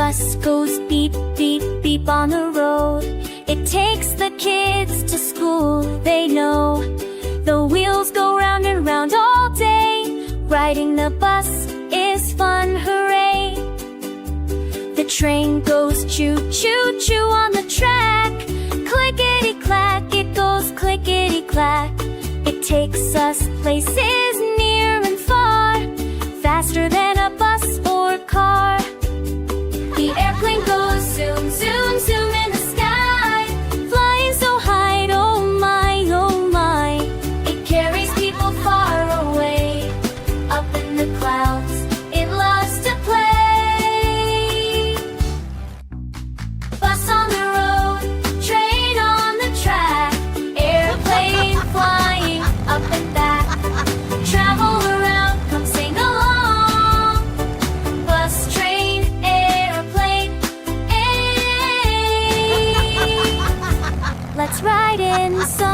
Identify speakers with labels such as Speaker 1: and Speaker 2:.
Speaker 1: bus goes beep, beep, beep on the road. It takes the kids to school, they know. The wheels go round and round all day. Riding the bus is fun, hooray! The train goes choo-choo-choo on the track. Clickety-clack, it goes clickety-clack. It takes us places near and far, faster than a bus or car. The airplane goes zoom, zoom, zoom in the sky, flying so high, oh my, oh my. It carries people far away, up in the clouds, it loves to play. Bus on the road, train on the track, airplane flying up and back. Travel around, come sing along. Bus, train, airplane, ay. Let's ride in some